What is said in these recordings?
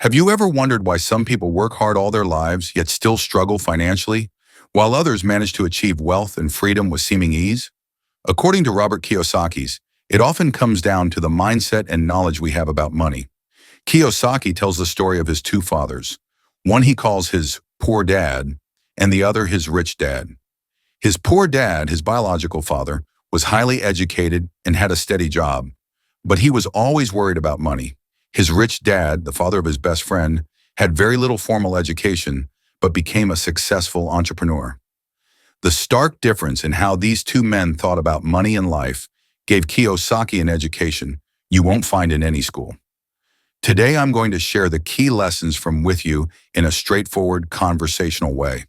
Have you ever wondered why some people work hard all their lives yet still struggle financially, while others manage to achieve wealth and freedom with seeming ease? According to Robert Kiyosaki's, it often comes down to the mindset and knowledge we have about money. Kiyosaki tells the story of his two fathers. One he calls his poor dad, and the other his rich dad. His poor dad, his biological father, was highly educated and had a steady job, but he was always worried about money. His rich dad, the father of his best friend, had very little formal education, but became a successful entrepreneur. The stark difference in how these two men thought about money and life gave Kiyosaki an education you won't find in any school. Today, I'm going to share the key lessons from with you in a straightforward conversational way.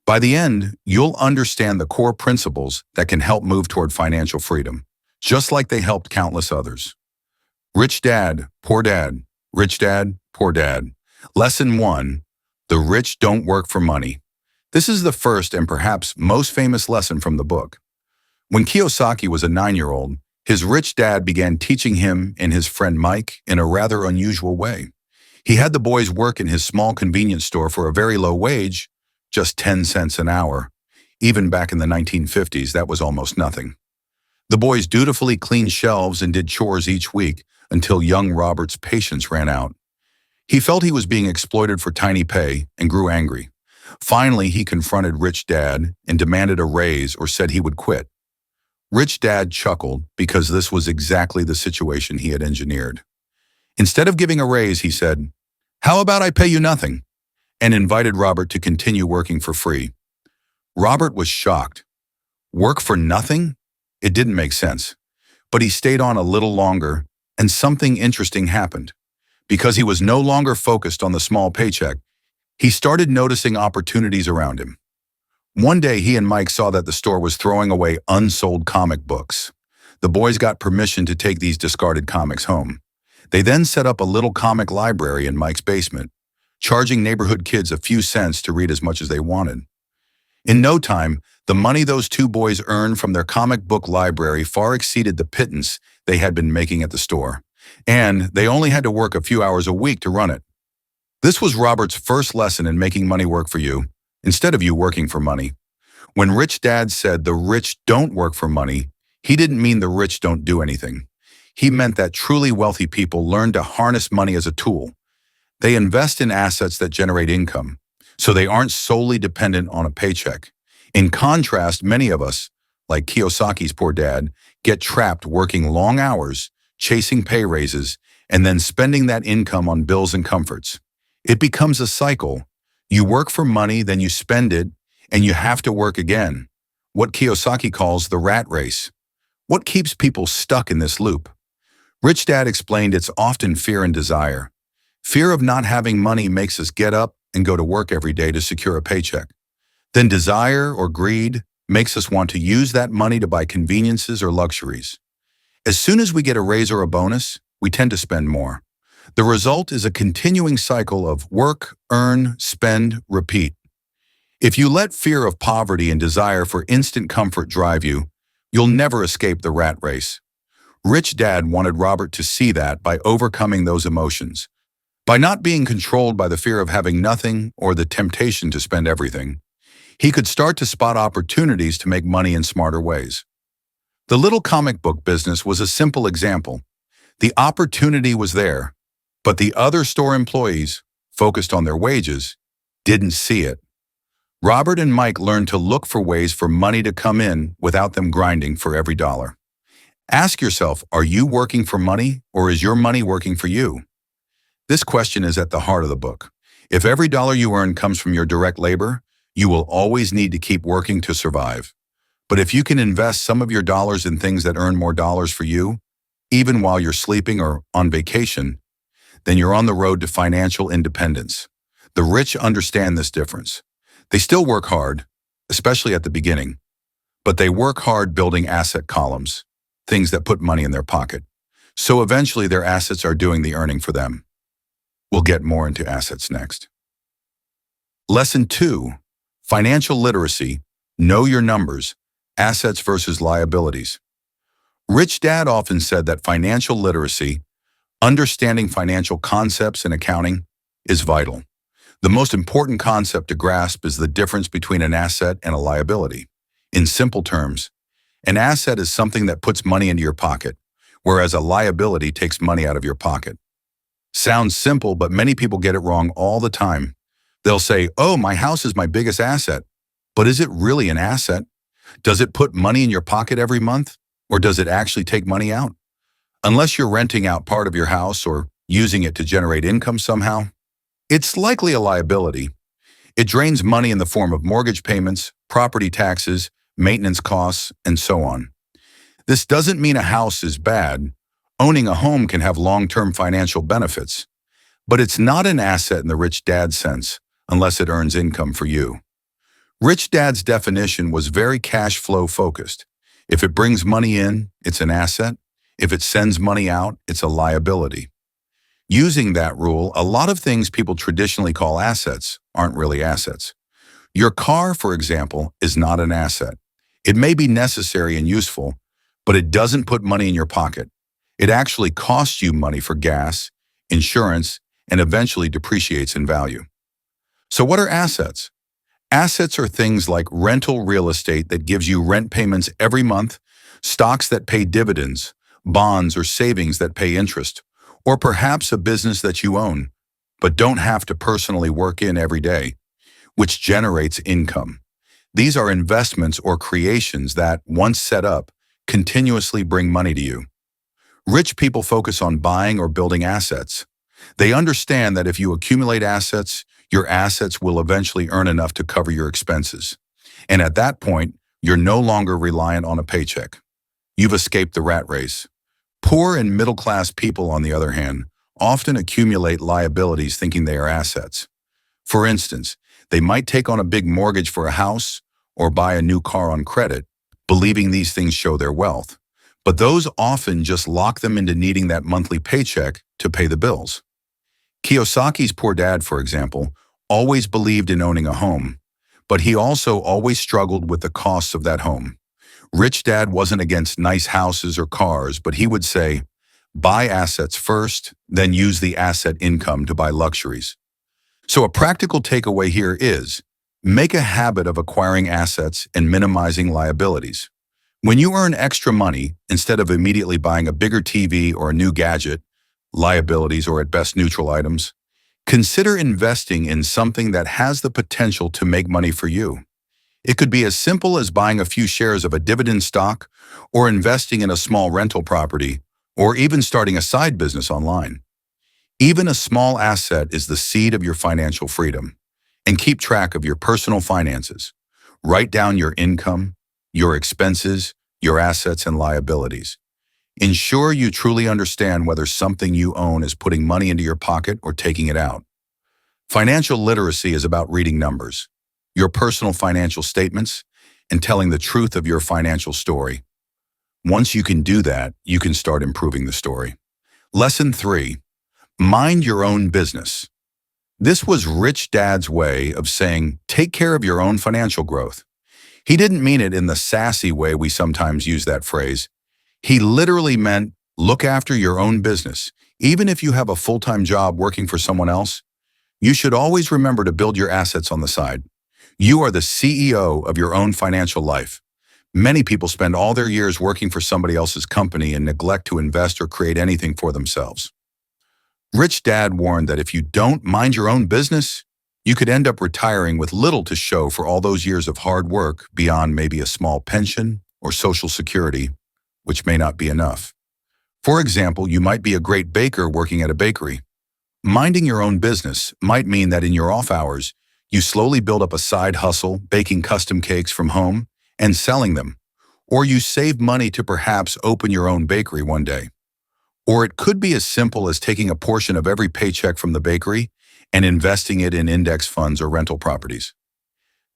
By the end, you'll understand the core principles that can help move toward financial freedom, just like they helped countless others. Rich dad, poor dad, rich dad, poor dad. Lesson 1, the rich don't work for money. This is the first and perhaps most famous lesson from the book. When Kiyosaki was a 9-year-old, his rich dad began teaching him and his friend Mike in a rather unusual way. He had the boys work in his small convenience store for a very low wage, just 10 cents an hour. Even back in the 1950s, that was almost nothing. The boys dutifully cleaned shelves and did chores each week until young Robert's patience ran out. He felt he was being exploited for tiny pay and grew angry. Finally, he confronted Rich Dad and demanded a raise or said he would quit. Rich Dad chuckled because this was exactly the situation he had engineered. Instead of giving a raise, he said, "How about I pay you nothing?" and invited Robert to continue working for free. Robert was shocked. Work for nothing? It didn't make sense. But he stayed on a little longer, and something interesting happened. Because he was no longer focused on the small paycheck, he started noticing opportunities around him. One day, he and Mike saw that the store was throwing away unsold comic books. The boys got permission to take these discarded comics home. They then set up a little comic library in Mike's basement, charging neighborhood kids a few cents to read as much as they wanted. In no time, the money those two boys earned from their comic book library far exceeded the pittance they had been making at the store, and they only had to work a few hours a week to run it. This was Robert's first lesson in making money work for you, instead of you working for money. When Rich Dad said the rich don't work for money, he didn't mean the rich don't do anything. He meant that truly wealthy people learn to harness money as a tool. They invest in assets that generate income, so they aren't solely dependent on a paycheck. In contrast, many of us, like Kiyosaki's poor dad, get trapped working long hours, chasing pay raises, and then spending that income on bills and comforts. It becomes a cycle. You work for money, then you spend it, and you have to work again. What Kiyosaki calls the rat race. What keeps people stuck in this loop? Rich Dad explained it's often fear and desire. Fear of not having money makes us get up and go to work every day to secure a paycheck. Then desire or greed makes us want to use that money to buy conveniences or luxuries. As soon as we get a raise or a bonus, we tend to spend more. The result is a continuing cycle of work, earn, spend, repeat. If you let fear of poverty and desire for instant comfort drive you, you'll never escape the rat race. Rich Dad wanted Robert to see that by overcoming those emotions. By not being controlled by the fear of having nothing or the temptation to spend everything, he could start to spot opportunities to make money in smarter ways. The little comic book business was a simple example. The opportunity was there, but the other store employees, focused on their wages, didn't see it. Robert and Mike learned to look for ways for money to come in without them grinding for every dollar. Ask yourself, are you working for money or is your money working for you? This question is at the heart of the book. If every dollar you earn comes from your direct labor, you will always need to keep working to survive. But if you can invest some of your dollars in things that earn more dollars for you, even while you're sleeping or on vacation, then you're on the road to financial independence. The rich understand this difference. They still work hard, especially at the beginning, but they work hard building asset columns, things that put money in their pocket. So eventually their assets are doing the earning for them. We'll get more into assets next. Lesson 2, financial literacy, know your numbers, assets versus liabilities. Rich Dad often said that financial literacy, understanding financial concepts and accounting, is vital. The most important concept to grasp is the difference between an asset and a liability. In simple terms, an asset is something that puts money into your pocket, whereas a liability takes money out of your pocket. Sounds simple, but many people get it wrong all the time. They'll say, "Oh, my house is my biggest asset." But is it really an asset? Does it put money in your pocket every month? Or does it actually take money out? Unless you're renting out part of your house or using it to generate income somehow, it's likely a liability. It drains money in the form of mortgage payments, property taxes, maintenance costs, and so on. This doesn't mean a house is bad. Owning a home can have long-term financial benefits, but it's not an asset in the rich dad sense unless it earns income for you. Rich Dad's definition was very cash flow focused. If it brings money in, it's an asset. If it sends money out, it's a liability. Using that rule, a lot of things people traditionally call assets aren't really assets. Your car, for example, is not an asset. It may be necessary and useful, but it doesn't put money in your pocket. It actually costs you money for gas, insurance, and eventually depreciates in value. So what are assets? Assets are things like rental real estate that gives you rent payments every month, stocks that pay dividends, bonds or savings that pay interest, or perhaps a business that you own, but don't have to personally work in every day, which generates income. These are investments or creations that, once set up, continuously bring money to you. Rich people focus on buying or building assets. They understand that if you accumulate assets, your assets will eventually earn enough to cover your expenses. And at that point, you're no longer reliant on a paycheck. You've escaped the rat race. Poor and middle-class people, on the other hand, often accumulate liabilities thinking they are assets. For instance, they might take on a big mortgage for a house or buy a new car on credit, believing these things show their wealth. But those often just lock them into needing that monthly paycheck to pay the bills. Kiyosaki's poor dad, for example, always believed in owning a home, but he also always struggled with the costs of that home. Rich Dad wasn't against nice houses or cars, but he would say, buy assets first, then use the asset income to buy luxuries. So a practical takeaway here is, make a habit of acquiring assets and minimizing liabilities. When you earn extra money, instead of immediately buying a bigger TV or a new gadget, liabilities or at best neutral items, consider investing in something that has the potential to make money for you. It could be as simple as buying a few shares of a dividend stock, or investing in a small rental property, or even starting a side business online. Even a small asset is the seed of your financial freedom. And keep track of your personal finances. Write down your income, your expenses, your assets and liabilities. Ensure you truly understand whether something you own is putting money into your pocket or taking it out. Financial literacy is about reading numbers, your personal financial statements, and telling the truth of your financial story. Once you can do that, you can start improving the story. Lesson 3. Mind your own business. This was Rich Dad's way of saying, take care of your own financial growth. He didn't mean it in the sassy way we sometimes use that phrase. He literally meant, look after your own business. Even if you have a full-time job working for someone else, you should always remember to build your assets on the side. You are the CEO of your own financial life. Many people spend all their years working for somebody else's company and neglect to invest or create anything for themselves. Rich Dad warned that if you don't mind your own business, you could end up retiring with little to show for all those years of hard work beyond maybe a small pension or Social Security, which may not be enough. For example, you might be a great baker working at a bakery. Minding your own business might mean that in your off hours, you slowly build up a side hustle, baking custom cakes from home and selling them. Or you save money to perhaps open your own bakery one day. Or it could be as simple as taking a portion of every paycheck from the bakery and investing it in index funds or rental properties.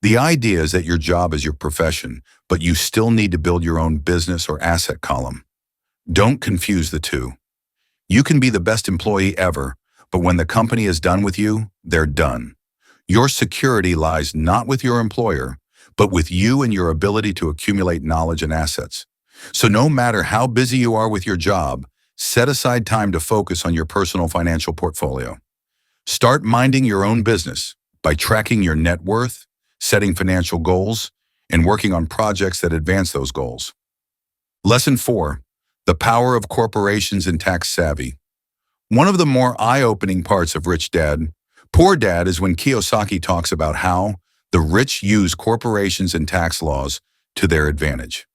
The idea is that your job is your profession, but you still need to build your own business or asset column. Don't confuse the two. You can be the best employee ever, but when the company is done with you, they're done. Your security lies not with your employer, but with you and your ability to accumulate knowledge and assets. So no matter how busy you are with your job, set aside time to focus on your personal financial portfolio. Start minding your own business by tracking your net worth, setting financial goals, and working on projects that advance those goals. Lesson 4. The power of corporations and tax savvy. One of the more eye-opening parts of Rich Dad, Poor Dad is when Kiyosaki talks about how the rich use corporations and tax laws to their advantage.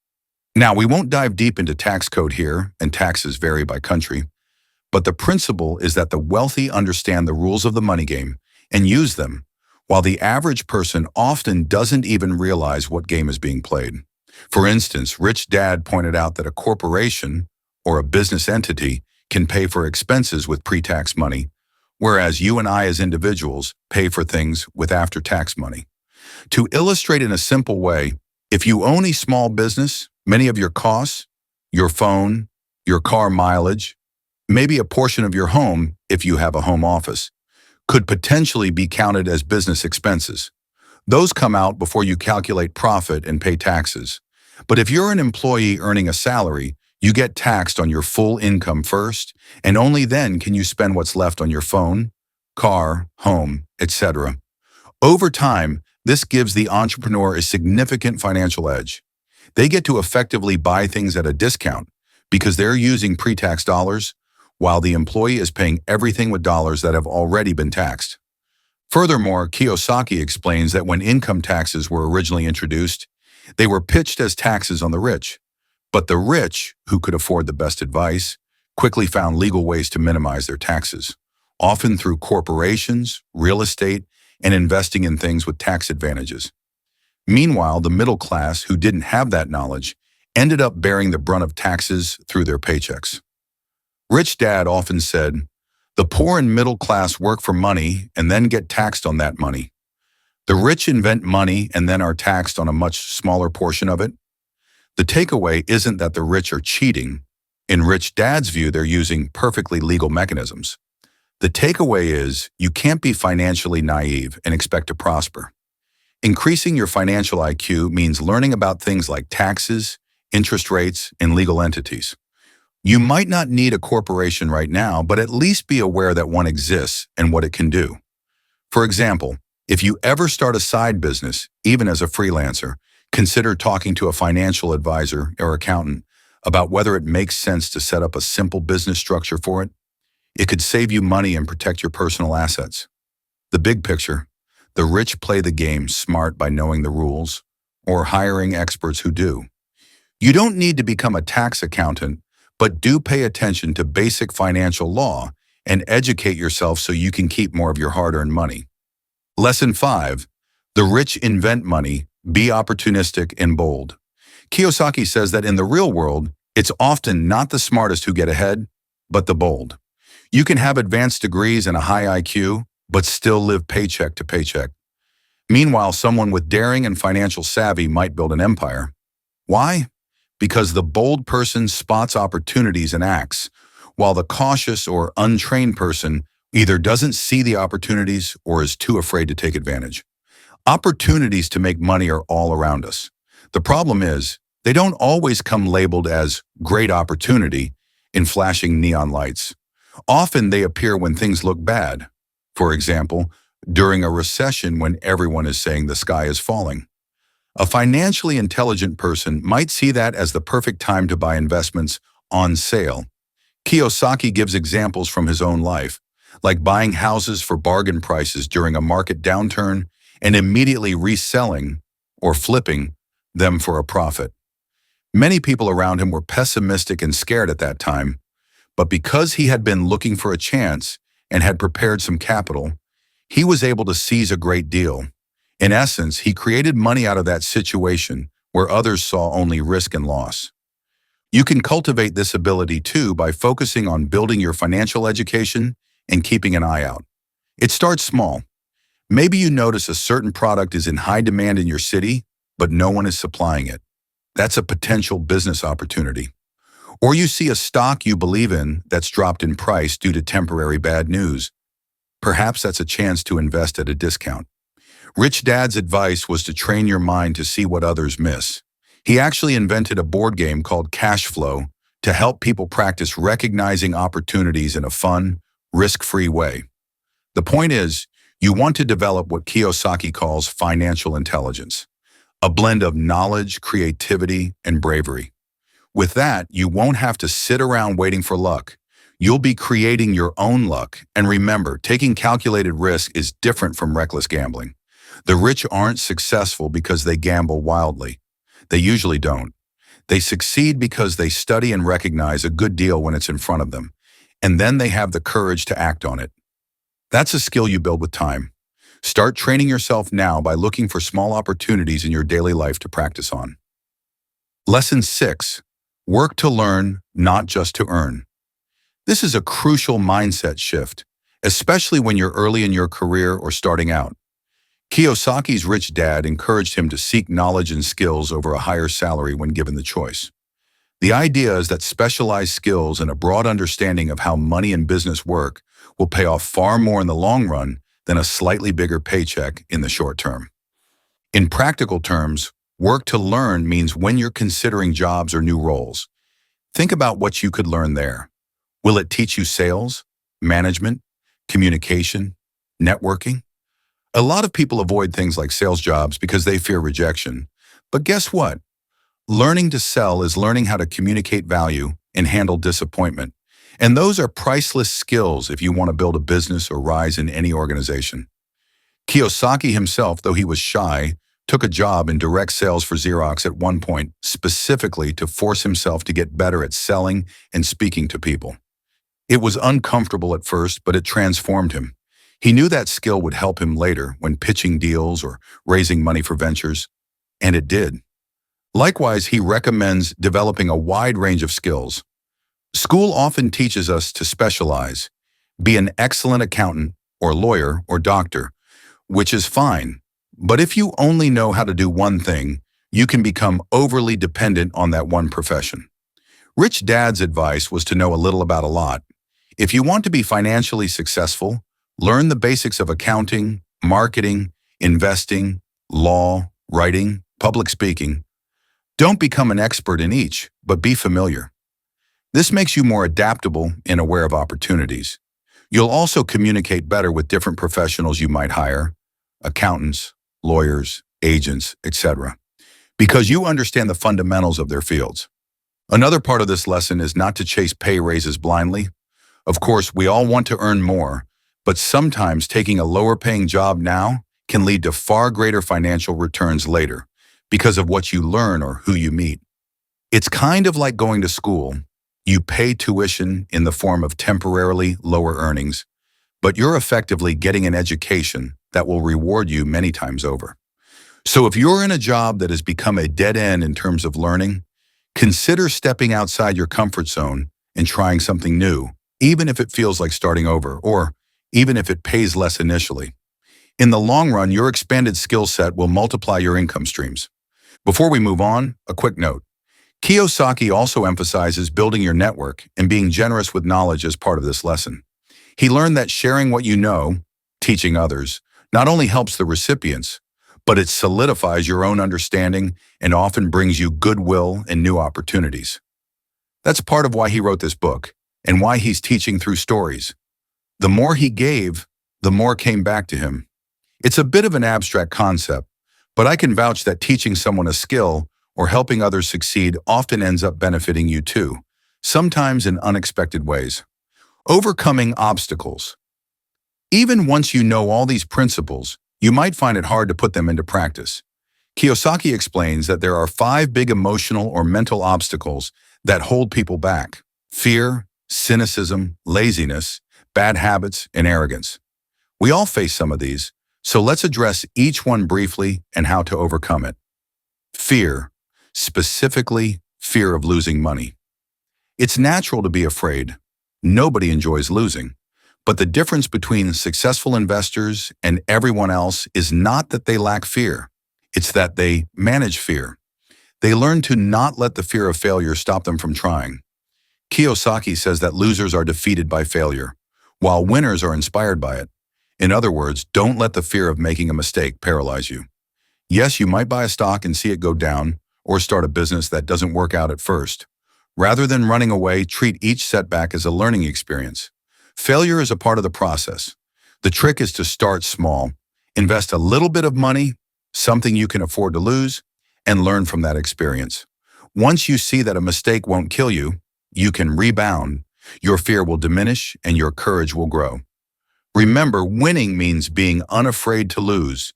Now, we won't dive deep into tax code here, and taxes vary by country, but the principle is that the wealthy understand the rules of the money game and use them, while the average person often doesn't even realize what game is being played. For instance, Rich Dad pointed out that a corporation, or a business entity, can pay for expenses with pre-tax money, whereas you and I as individuals pay for things with after-tax money. To illustrate in a simple way, if you own a small business, many of your costs, your phone, your car mileage, maybe a portion of your home if you have a home office, could potentially be counted as business expenses. Those come out before you calculate profit and pay taxes. But if you're an employee earning a salary, you get taxed on your full income first, and only then can you spend what's left on your phone, car, home, etc. Over time, this gives the entrepreneur a significant financial edge. They get to effectively buy things at a discount because they're using pre-tax dollars, while the employee is paying everything with dollars that have already been taxed. Furthermore, Kiyosaki explains that when income taxes were originally introduced, they were pitched as taxes on the rich. But the rich, who could afford the best advice, quickly found legal ways to minimize their taxes, often through corporations, real estate, and investing in things with tax advantages. Meanwhile, the middle class, who didn't have that knowledge, ended up bearing the brunt of taxes through their paychecks. Rich Dad often said, "The poor and middle class work for money and then get taxed on that money. The rich invent money and then are taxed on a much smaller portion of it." The takeaway isn't that the rich are cheating. In Rich Dad's view, they're using perfectly legal mechanisms. The takeaway is you can't be financially naive and expect to prosper. Increasing your financial IQ means learning about things like taxes, interest rates, and legal entities. You might not need a corporation right now, but at least be aware that one exists and what it can do. For example, if you ever start a side business, even as a freelancer, consider talking to a financial advisor or accountant about whether it makes sense to set up a simple business structure for it. It could save you money and protect your personal assets. The big picture: the rich play the game smart by knowing the rules or hiring experts who do. You don't need to become a tax accountant, but do pay attention to basic financial law and educate yourself so you can keep more of your hard-earned money. Lesson 5. The rich invent money. Be opportunistic and bold. Kiyosaki says that in the real world, it's often not the smartest who get ahead, but the bold. You can have advanced degrees and a high IQ, but still live paycheck to paycheck. Meanwhile, someone with daring and financial savvy might build an empire. Why? Because the bold person spots opportunities and acts, while the cautious or untrained person either doesn't see the opportunities or is too afraid to take advantage. Opportunities to make money are all around us. The problem is, they don't always come labeled as great opportunity in flashing neon lights. Often they appear when things look bad. For example, during a recession when everyone is saying the sky is falling. A financially intelligent person might see that as the perfect time to buy investments on sale. Kiyosaki gives examples from his own life, like buying houses for bargain prices during a market downturn and immediately reselling or flipping them for a profit. Many people around him were pessimistic and scared at that time, but because he had been looking for a chance and had prepared some capital, he was able to seize a great deal. In essence, he created money out of that situation where others saw only risk and loss. You can cultivate this ability too by focusing on building your financial education and keeping an eye out. It starts small. Maybe you notice a certain product is in high demand in your city, but no one is supplying it. That's a potential business opportunity. Or you see a stock you believe in that's dropped in price due to temporary bad news. Perhaps that's a chance to invest at a discount. Rich Dad's advice was to train your mind to see what others miss. He actually invented a board game called Cash Flow to help people practice recognizing opportunities in a fun, risk-free way. The point is, you want to develop what Kiyosaki calls financial intelligence, a blend of knowledge, creativity, and bravery. With that, you won't have to sit around waiting for luck. You'll be creating your own luck. And remember, taking calculated risk is different from reckless gambling. The rich aren't successful because they gamble wildly. They usually don't. They succeed because they study and recognize a good deal when it's in front of them, and then they have the courage to act on it. That's a skill you build with time. Start training yourself now by looking for small opportunities in your daily life to practice on. Lesson 6. Work to learn, not just to earn. This is a crucial mindset shift, especially when you're early in your career or starting out. Kiyosaki's rich dad encouraged him to seek knowledge and skills over a higher salary when given the choice. The idea is that specialized skills and a broad understanding of how money and business work will pay off far more in the long run than a slightly bigger paycheck in the short term. In practical terms, work to learn means when you're considering jobs or new roles, think about what you could learn there. Will it teach you sales, management, communication, networking? A lot of people avoid things like sales jobs because they fear rejection. But guess what? Learning to sell is learning how to communicate value and handle disappointment. And those are priceless skills if you want to build a business or rise in any organization. Kiyosaki himself, though he was shy, took a job in direct sales for Xerox at one point, specifically to force himself to get better at selling and speaking to people. It was uncomfortable at first, but it transformed him. He knew that skill would help him later when pitching deals or raising money for ventures, and it did. Likewise, he recommends developing a wide range of skills. School often teaches us to specialize, be an excellent accountant or lawyer or doctor, which is fine. But if you only know how to do one thing, you can become overly dependent on that one profession. Rich Dad's advice was to know a little about a lot. If you want to be financially successful, learn the basics of accounting, marketing, investing, law, writing, public speaking. Don't become an expert in each, but be familiar. This makes you more adaptable and aware of opportunities. You'll also communicate better with different professionals you might hire, accountants, lawyers, agents, etc., because you understand the fundamentals of their fields. Another part of this lesson is not to chase pay raises blindly. Of course, we all want to earn more, but sometimes taking a lower-paying job now can lead to far greater financial returns later because of what you learn or who you meet. It's kind of like going to school. You pay tuition in the form of temporarily lower earnings, but you're effectively getting an education that will reward you many times over. So if you're in a job that has become a dead end in terms of learning, consider stepping outside your comfort zone and trying something new, even if it feels like starting over, or even if it pays less initially. In the long run, your expanded skill set will multiply your income streams. Before we move on, a quick note. Kiyosaki also emphasizes building your network and being generous with knowledge as part of this lesson. He learned that sharing what you know, teaching others, not only helps the recipients, but it solidifies your own understanding and often brings you goodwill and new opportunities. That's part of why he wrote this book and why he's teaching through stories. The more he gave, the more came back to him. It's a bit of an abstract concept, but I can vouch that teaching someone a skill or helping others succeed often ends up benefiting you too, sometimes in unexpected ways. Overcoming obstacles. Even once you know all these principles, you might find it hard to put them into practice. Kiyosaki explains that there are 5 big emotional or mental obstacles that hold people back: fear, cynicism, laziness, bad habits, and arrogance. We all face some of these, so let's address each one briefly and how to overcome it. Fear, specifically fear of losing money. It's natural to be afraid. Nobody enjoys losing. But the difference between successful investors and everyone else is not that they lack fear. It's that they manage fear. They learn to not let the fear of failure stop them from trying. Kiyosaki says that losers are defeated by failure, while winners are inspired by it. In other words, don't let the fear of making a mistake paralyze you. Yes, you might buy a stock and see it go down, or start a business that doesn't work out at first. Rather than running away, treat each setback as a learning experience. Failure is a part of the process. The trick is to start small. Invest a little bit of money, something you can afford to lose, and learn from that experience. Once you see that a mistake won't kill you, you can rebound. Your fear will diminish and your courage will grow. Remember, winning means being unafraid to lose.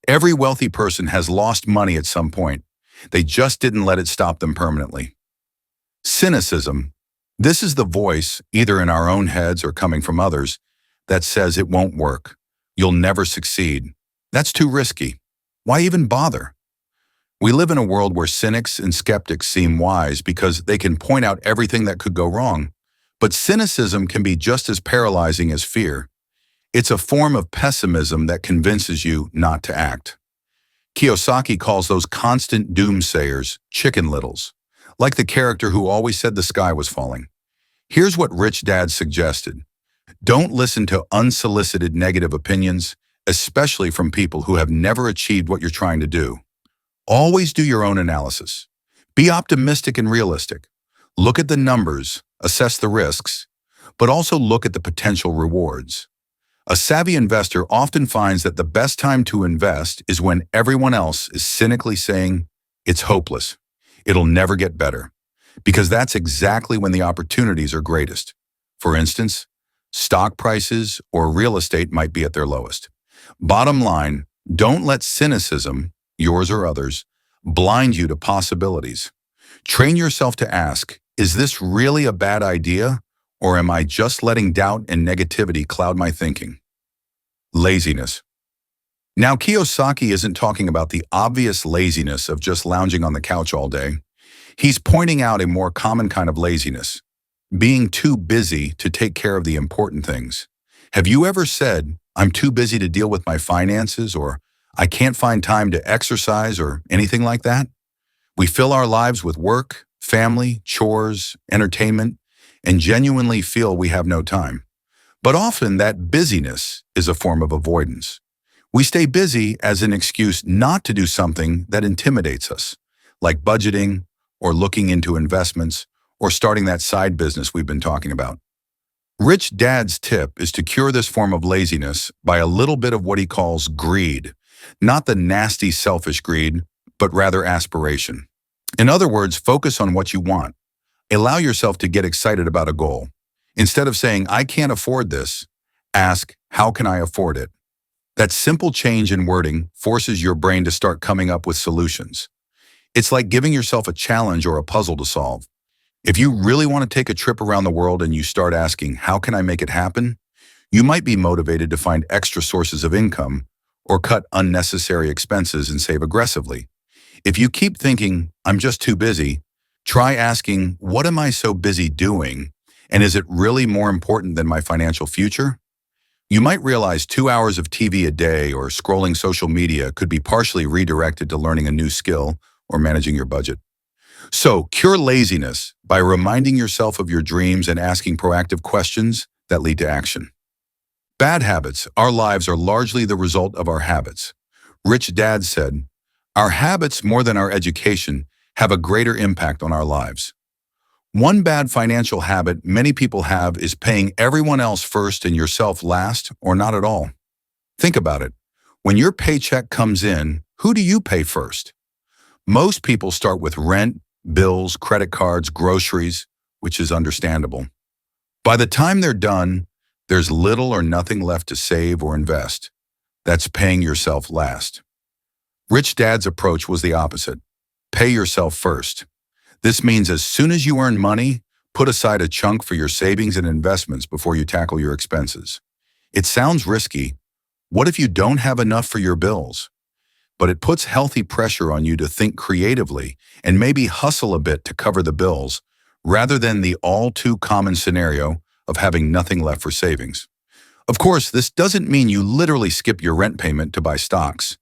Every wealthy person has lost money at some point. They just didn't let it stop them permanently. Cynicism. This is the voice, either in our own heads or coming from others, that says it won't work. You'll never succeed. That's too risky. Why even bother? We live in a world where cynics and skeptics seem wise because they can point out everything that could go wrong. But cynicism can be just as paralyzing as fear. It's a form of pessimism that convinces you not to act. Kiyosaki calls those constant doomsayers chicken littles, like the character who always said the sky was falling. Here's what Rich Dad suggested. Don't listen to unsolicited negative opinions, especially from people who have never achieved what you're trying to do. Always do your own analysis. Be optimistic and realistic. Look at the numbers, assess the risks, but also look at the potential rewards. A savvy investor often finds that the best time to invest is when everyone else is cynically saying, it's hopeless. It'll never get better. Because that's exactly when the opportunities are greatest. For instance, stock prices or real estate might be at their lowest. Bottom line, don't let cynicism, yours or others, blind you to possibilities. Train yourself to ask, is this really a bad idea, or am I just letting doubt and negativity cloud my thinking? Laziness. Now, Kiyosaki isn't talking about the obvious laziness of just lounging on the couch all day. He's pointing out a more common kind of laziness, being too busy to take care of the important things. Have you ever said, I'm too busy to deal with my finances, or I can't find time to exercise, or anything like that? We fill our lives with work, family, chores, entertainment, and genuinely feel we have no time. But often that busyness is a form of avoidance. We stay busy as an excuse not to do something that intimidates us, like budgeting, or looking into investments, or starting that side business we've been talking about. Rich Dad's tip is to cure this form of laziness by a little bit of what he calls greed, not the nasty selfish greed, but rather aspiration. In other words, focus on what you want. Allow yourself to get excited about a goal. Instead of saying, I can't afford this, ask, how can I afford it? That simple change in wording forces your brain to start coming up with solutions. It's like giving yourself a challenge or a puzzle to solve. If you really want to take a trip around the world and you start asking, how can I make it happen? You might be motivated to find extra sources of income or cut unnecessary expenses and save aggressively. If you keep thinking, I'm just too busy, try asking, what am I so busy doing? And is it really more important than my financial future? You might realize 2 hours of TV a day or scrolling social media could be partially redirected to learning a new skill or managing your budget. So, cure laziness by reminding yourself of your dreams and asking proactive questions that lead to action. Bad habits. Our lives are largely the result of our habits. Rich Dad said, our habits, more than our education, have a greater impact on our lives. One bad financial habit many people have is paying everyone else first and yourself last, or not at all. Think about it. When your paycheck comes in, who do you pay first? Most people start with rent, bills, credit cards, groceries, which is understandable. By the time they're done, there's little or nothing left to save or invest. That's paying yourself last. Rich Dad's approach was the opposite. Pay yourself first. This means as soon as you earn money, put aside a chunk for your savings and investments before you tackle your expenses. It sounds risky. What if you don't have enough for your bills? But it puts healthy pressure on you to think creatively and maybe hustle a bit to cover the bills, rather than the all-too-common scenario of having nothing left for savings. Of course, this doesn't mean you literally skip your rent payment to buy stocks.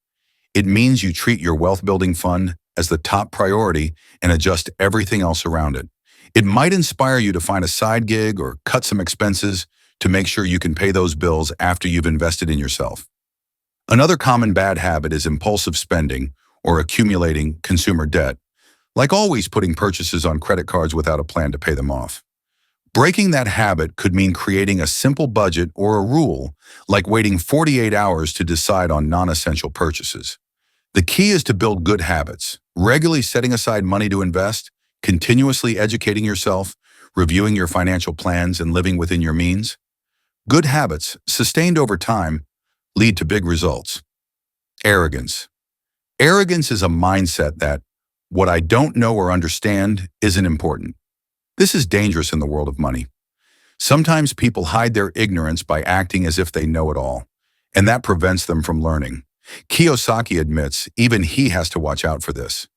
It means you treat your wealth-building fund as the top priority and adjust everything else around it. It might inspire you to find a side gig or cut some expenses to make sure you can pay those bills after you've invested in yourself. Another common bad habit is impulsive spending or accumulating consumer debt, like always putting purchases on credit cards without a plan to pay them off. Breaking that habit could mean creating a simple budget or a rule, like waiting 48 hours to decide on non-essential purchases. The key is to build good habits, regularly setting aside money to invest, continuously educating yourself, reviewing your financial plans, and living within your means. Good habits, sustained over time, lead to big results. Arrogance. Arrogance is a mindset that what I don't know or understand isn't important. This is dangerous in the world of money. Sometimes people hide their ignorance by acting as if they know it all, and that prevents them from learning. Kiyosaki admits even he has to watch out for this.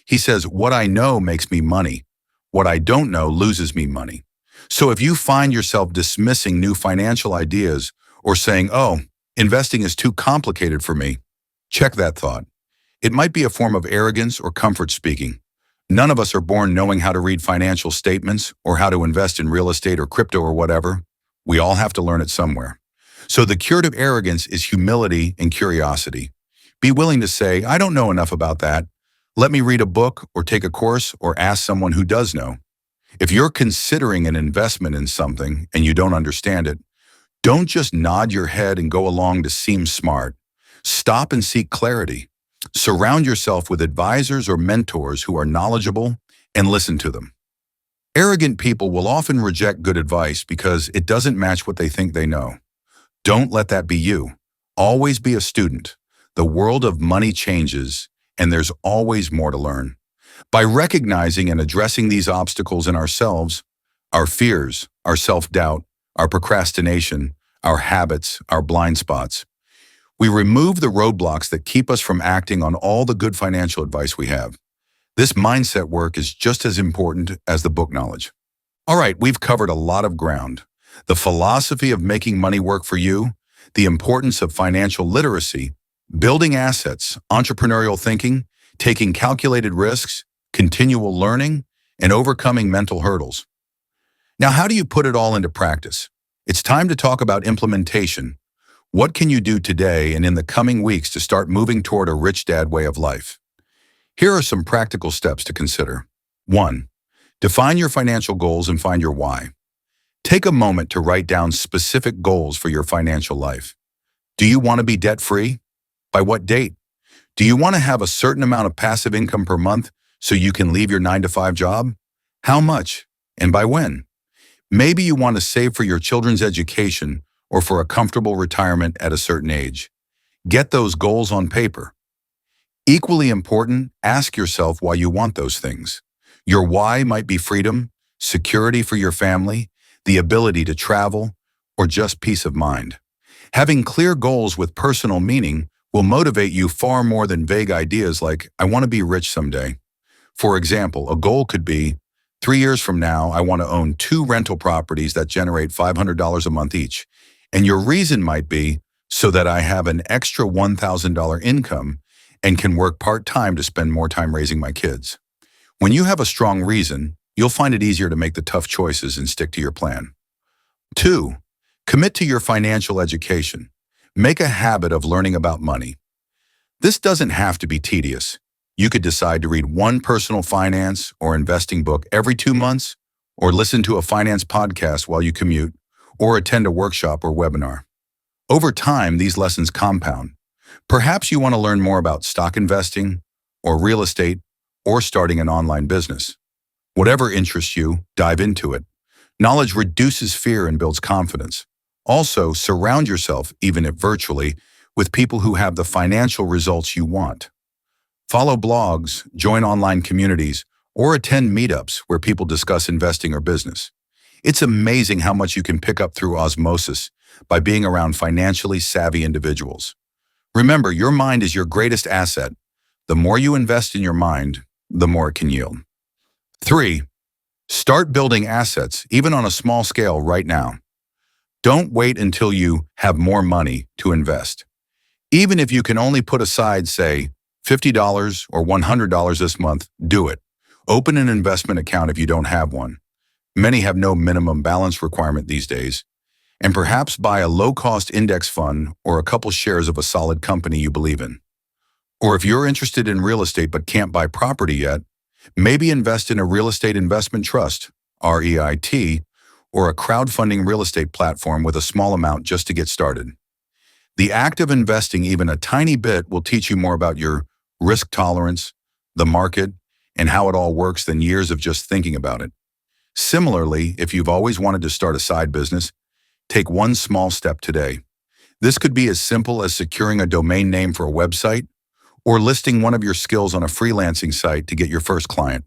He says, "What I know makes me money. What I don't know loses me money." So if you find yourself dismissing new financial ideas or saying, "Oh, investing is too complicated for me," check that thought. It might be a form of arrogance or comfort speaking. None of us are born knowing how to read financial statements or how to invest in real estate or crypto or whatever. We all have to learn it somewhere. So the cure to arrogance is humility and curiosity. Be willing to say, "I don't know enough about that. Let me read a book or take a course or ask someone who does know." If you're considering an investment in something and you don't understand it, don't just nod your head and go along to seem smart. Stop and seek clarity. Surround yourself with advisors or mentors who are knowledgeable and listen to them. Arrogant people will often reject good advice because it doesn't match what they think they know. Don't let that be you. Always be a student. The world of money changes, and there's always more to learn. By recognizing and addressing these obstacles in ourselves, our fears, our self-doubt, our procrastination, our habits, our blind spots, we remove the roadblocks that keep us from acting on all the good financial advice we have. This mindset work is just as important as the book knowledge. All right, we've covered a lot of ground. The philosophy of making money work for you, the importance of financial literacy, building assets, entrepreneurial thinking, taking calculated risks, continual learning, and overcoming mental hurdles. Now, how do you put it all into practice? It's time to talk about implementation. What can you do today and in the coming weeks to start moving toward a rich dad way of life? Here are some practical steps to consider. 1. Define your financial goals and find your why. Take a moment to write down specific goals for your financial life. Do you want to be debt-free? By what date? Do you want to have a certain amount of passive income per month so you can leave your 9-to-5 job? How much? And by when? Maybe you want to save for your children's education or for a comfortable retirement at a certain age. Get those goals on paper. Equally important, ask yourself why you want those things. Your why might be freedom, security for your family, the ability to travel, or just peace of mind. Having clear goals with personal meaning will motivate you far more than vague ideas like, "I want to be rich someday." For example, a goal could be, 3 years from now, I want to own 2 rental properties that generate $500 a month each. And your reason might be, so that I have an extra $1,000 income and can work part-time to spend more time raising my kids. When you have a strong reason, you'll find it easier to make the tough choices and stick to your plan. 2. Commit to your financial education. Make a habit of learning about money. This doesn't have to be tedious. You could decide to read one personal finance or investing book every 2 months, or listen to a finance podcast while you commute, or attend a workshop or webinar. Over time, these lessons compound. Perhaps you want to learn more about stock investing, or real estate, or starting an online business. Whatever interests you, dive into it. Knowledge reduces fear and builds confidence. Also, surround yourself, even if virtually, with people who have the financial results you want. Follow blogs, join online communities, or attend meetups where people discuss investing or business. It's amazing how much you can pick up through osmosis by being around financially savvy individuals. Remember, your mind is your greatest asset. The more you invest in your mind, the more it can yield. 3. Start building assets, even on a small scale right now. Don't wait until you have more money to invest. Even if you can only put aside, say, $50 or $100 this month, do it. Open an investment account if you don't have one. Many have no minimum balance requirement these days. And perhaps buy a low-cost index fund or a couple shares of a solid company you believe in. Or if you're interested in real estate but can't buy property yet, maybe invest in a real estate investment trust, REIT, or a crowdfunding real estate platform with a small amount just to get started. The act of investing even a tiny bit will teach you more about your risk tolerance, the market, and how it all works than years of just thinking about it. Similarly, if you've always wanted to start a side business, take one small step today. This could be as simple as securing a domain name for a website or listing one of your skills on a freelancing site to get your first client.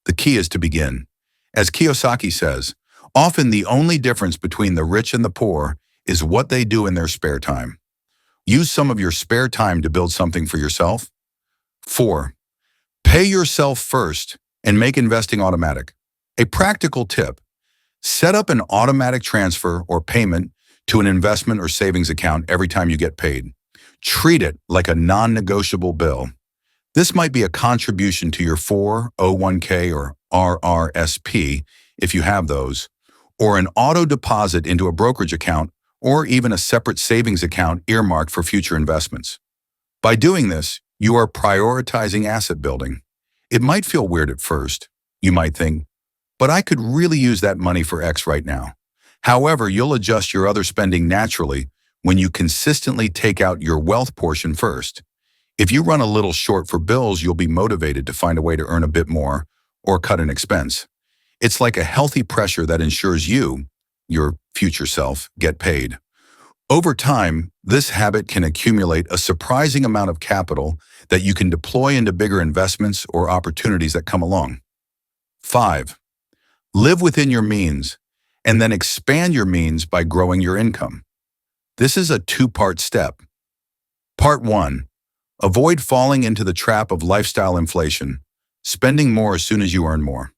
The key is to begin. As Kiyosaki says, often the only difference between the rich and the poor is what they do in their spare time. Use some of your spare time to build something for yourself. 4. Pay yourself first and make investing automatic. A practical tip: set up an automatic transfer or payment to an investment or savings account every time you get paid. Treat it like a non-negotiable bill. This might be a contribution to your 401k or RRSP if you have those, or an auto deposit into a brokerage account, or even a separate savings account earmarked for future investments. By doing this, you are prioritizing asset building. It might feel weird at first. You might think, but I could really use that money for X right now. However, you'll adjust your other spending naturally when you consistently take out your wealth portion first. If you run a little short for bills, you'll be motivated to find a way to earn a bit more or cut an expense. It's like a healthy pressure that ensures you, your future self, get paid. Over time, this habit can accumulate a surprising amount of capital that you can deploy into bigger investments or opportunities that come along. 5. Live within your means, and then expand your means by growing your income. This is a two-part step. Part 1. Avoid falling into the trap of lifestyle inflation, spending more as soon as you earn more.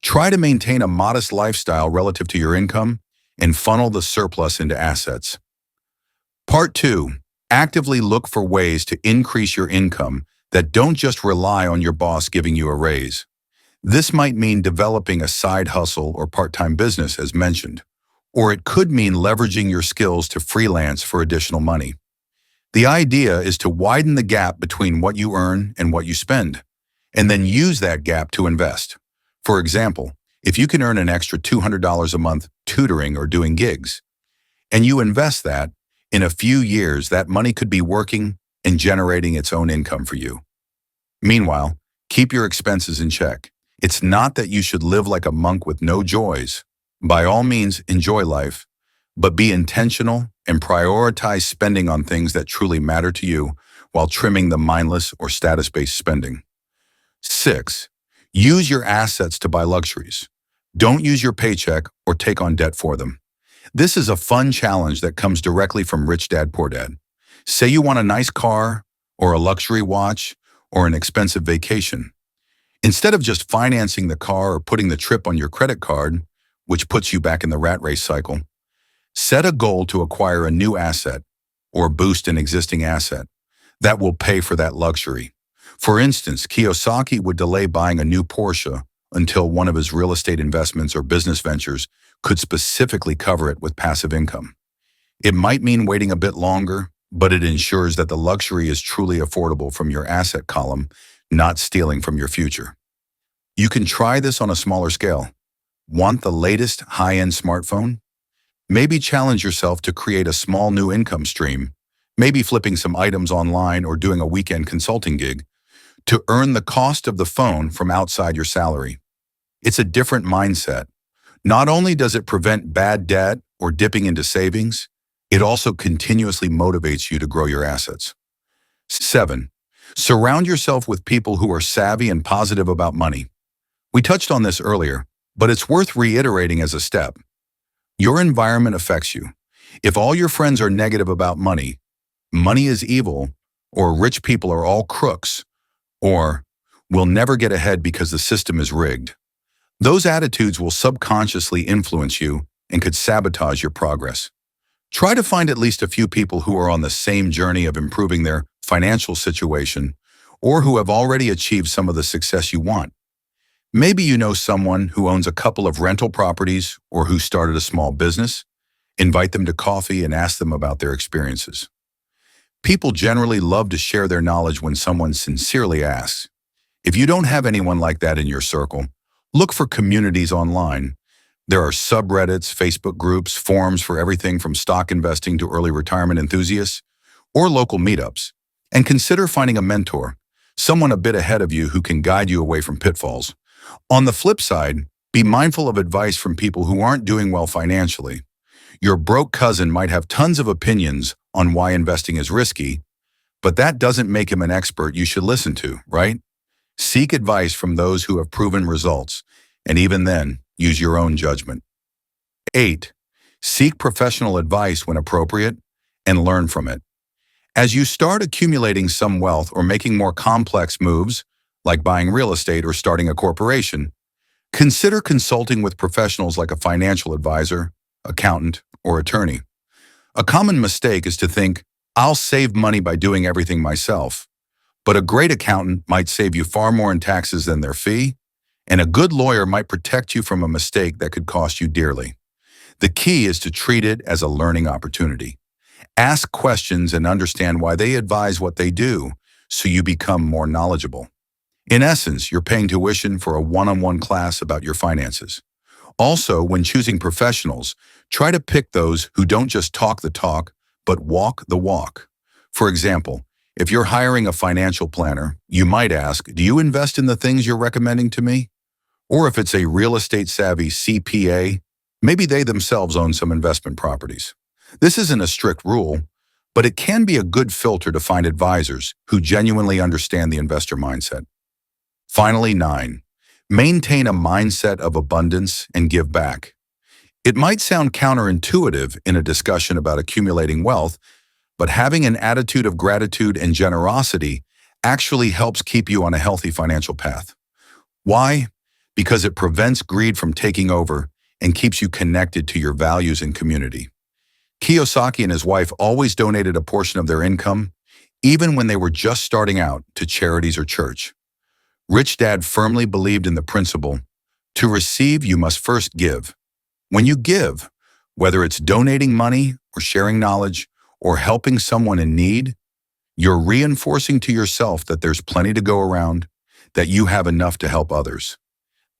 Try to maintain a modest lifestyle relative to your income and funnel the surplus into assets. Part 2. Actively look for ways to increase your income that don't just rely on your boss giving you a raise. This might mean developing a side hustle or part-time business, as mentioned, or it could mean leveraging your skills to freelance for additional money. The idea is to widen the gap between what you earn and what you spend, and then use that gap to invest. For example, if you can earn an extra $200 a month tutoring or doing gigs, and you invest that, in a few years that money could be working and generating its own income for you. Meanwhile, keep your expenses in check. It's not that you should live like a monk with no joys. By all means, enjoy life, but be intentional and prioritize spending on things that truly matter to you while trimming the mindless or status-based spending. 6. Use your assets to buy luxuries. Don't use your paycheck or take on debt for them. This is a fun challenge that comes directly from Rich Dad Poor Dad. Say you want a nice car or a luxury watch or an expensive vacation. Instead of just financing the car or putting the trip on your credit card, which puts you back in the rat race cycle, set a goal to acquire a new asset or boost an existing asset that will pay for that luxury. For instance, Kiyosaki would delay buying a new Porsche until one of his real estate investments or business ventures could specifically cover it with passive income. It might mean waiting a bit longer, but it ensures that the luxury is truly affordable from your asset column, not stealing from your future. You can try this on a smaller scale. Want the latest high-end smartphone? Maybe challenge yourself to create a small new income stream, maybe flipping some items online or doing a weekend consulting gig, to earn the cost of the phone from outside your salary. It's a different mindset. Not only does it prevent bad debt or dipping into savings, it also continuously motivates you to grow your assets. 7. Surround yourself with people who are savvy and positive about money. We touched on this earlier, but it's worth reiterating as a step. Your environment affects you. If all your friends are negative about money is evil, or rich people are all crooks, or we'll never get ahead because the system is rigged, those attitudes will subconsciously influence you and could sabotage your progress. Try to find at least a few people who are on the same journey of improving their financial situation or who have already achieved some of the success you want. Maybe you know someone who owns a couple of rental properties or who started a small business. Invite them to coffee and ask them about their experiences. People generally love to share their knowledge when someone sincerely asks. If you don't have anyone like that in your circle, look for communities online. There are subreddits, Facebook groups, forums for everything from stock investing to early retirement enthusiasts, or local meetups. And consider finding a mentor, someone a bit ahead of you who can guide you away from pitfalls. On the flip side, be mindful of advice from people who aren't doing well financially. Your broke cousin might have tons of opinions on why investing is risky, but that doesn't make him an expert you should listen to, right? Seek advice from those who have proven results, and even then, use your own judgment. 8. Seek professional advice when appropriate and learn from it. As you start accumulating some wealth or making more complex moves, like buying real estate or starting a corporation, consider consulting with professionals like a financial advisor, accountant, or attorney. A common mistake is to think, I'll save money by doing everything myself. But a great accountant might save you far more in taxes than their fee, and a good lawyer might protect you from a mistake that could cost you dearly. The key is to treat it as a learning opportunity. Ask questions and understand why they advise what they do, so you become more knowledgeable. In essence, you're paying tuition for a one-on-one class about your finances. Also, when choosing professionals, try to pick those who don't just talk the talk, but walk the walk. For example, if you're hiring a financial planner, you might ask, do you invest in the things you're recommending to me? Or if it's a real estate savvy CPA, maybe they themselves own some investment properties. This isn't a strict rule, but it can be a good filter to find advisors who genuinely understand the investor mindset. Finally, 9. Maintain a mindset of abundance and give back. It might sound counterintuitive in a discussion about accumulating wealth, but having an attitude of gratitude and generosity actually helps keep you on a healthy financial path. Why? Because it prevents greed from taking over and keeps you connected to your values and community. Kiyosaki and his wife always donated a portion of their income, even when they were just starting out, to charities or church. Rich Dad firmly believed in the principle, to receive you must first give. When you give, whether it's donating money or sharing knowledge or helping someone in need, you're reinforcing to yourself that there's plenty to go around, that you have enough to help others.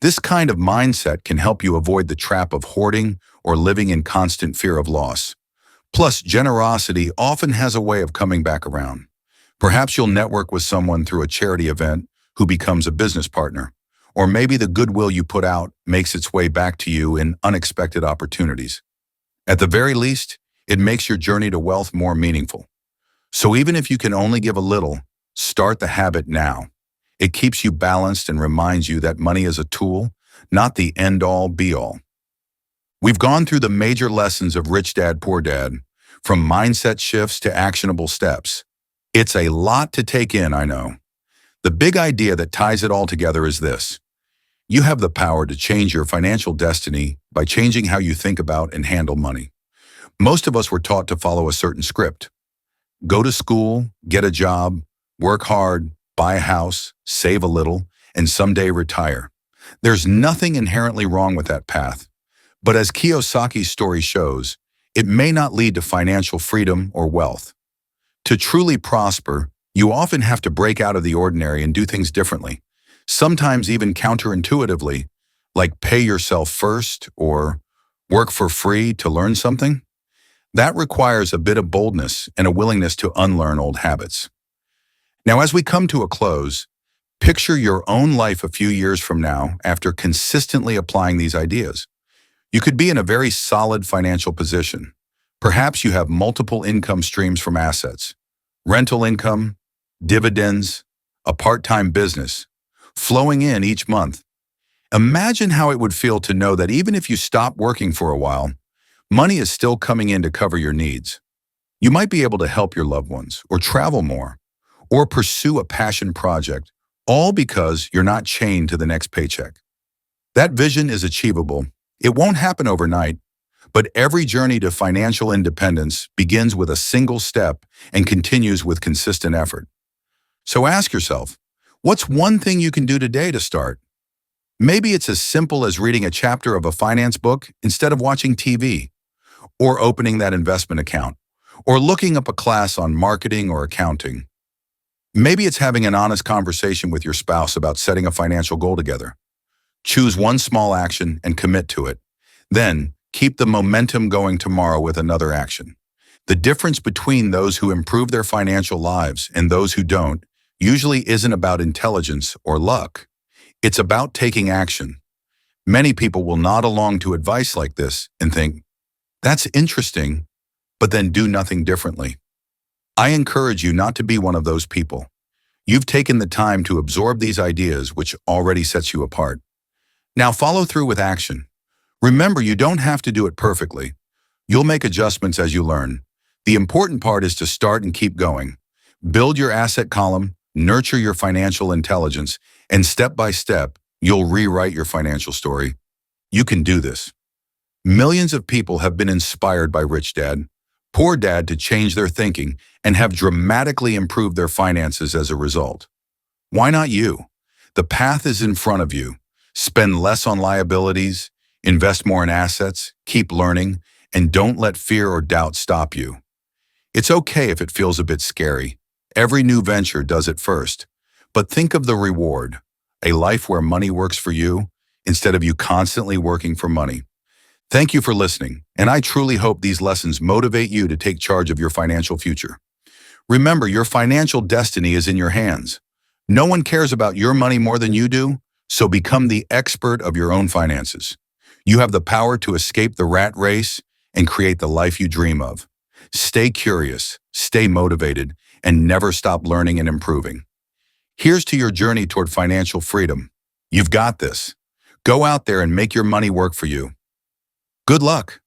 This kind of mindset can help you avoid the trap of hoarding or living in constant fear of loss. Plus, generosity often has a way of coming back around. Perhaps you'll network with someone through a charity event who becomes a business partner, or maybe the goodwill you put out makes its way back to you in unexpected opportunities. At the very least, it makes your journey to wealth more meaningful. So even if you can only give a little, start the habit now. It keeps you balanced and reminds you that money is a tool, not the end-all, be-all. We've gone through the major lessons of Rich Dad, Poor Dad, from mindset shifts to actionable steps. It's a lot to take in, I know. The big idea that ties it all together is this. You have the power to change your financial destiny by changing how you think about and handle money. Most of us were taught to follow a certain script. Go to school, get a job, work hard, buy a house, save a little, and someday retire. There's nothing inherently wrong with that path. But as Kiyosaki's story shows, it may not lead to financial freedom or wealth. To truly prosper, you often have to break out of the ordinary and do things differently, sometimes even counterintuitively, like pay yourself first or work for free to learn something. That requires a bit of boldness and a willingness to unlearn old habits. Now, as we come to a close, picture your own life a few years from now after consistently applying these ideas. You could be in a very solid financial position. Perhaps you have multiple income streams from assets, rental income, dividends, a part-time business, flowing in each month. Imagine how it would feel to know that even if you stop working for a while, money is still coming in to cover your needs. You might be able to help your loved ones, or travel more, or pursue a passion project, all because you're not chained to the next paycheck. That vision is achievable. It won't happen overnight, but every journey to financial independence begins with a single step and continues with consistent effort. So ask yourself, what's one thing you can do today to start? Maybe it's as simple as reading a chapter of a finance book instead of watching TV, or opening that investment account, or looking up a class on marketing or accounting. Maybe it's having an honest conversation with your spouse about setting a financial goal together. Choose one small action and commit to it. Then, keep the momentum going tomorrow with another action. The difference between those who improve their financial lives and those who don't usually isn't about intelligence or luck. It's about taking action. Many people will nod along to advice like this and think, that's interesting, but then do nothing differently. I encourage you not to be one of those people. You've taken the time to absorb these ideas, which already sets you apart. Now follow through with action. Remember, you don't have to do it perfectly. You'll make adjustments as you learn. The important part is to start and keep going. Build your asset column, nurture your financial intelligence, and step by step, you'll rewrite your financial story. You can do this. Millions of people have been inspired by Rich Dad, Poor Dad to change their thinking and have dramatically improved their finances as a result. Why not you? The path is in front of you. Spend less on liabilities, invest more in assets, keep learning, and don't let fear or doubt stop you. It's okay if it feels a bit scary. Every new venture does it first. But think of the reward, a life where money works for you instead of you constantly working for money. Thank you for listening, and I truly hope these lessons motivate you to take charge of your financial future. Remember, your financial destiny is in your hands. No one cares about your money more than you do, so become the expert of your own finances. You have the power to escape the rat race and create the life you dream of. Stay curious, stay motivated, and never stop learning and improving. Here's to your journey toward financial freedom. You've got this. Go out there and make your money work for you. Good luck.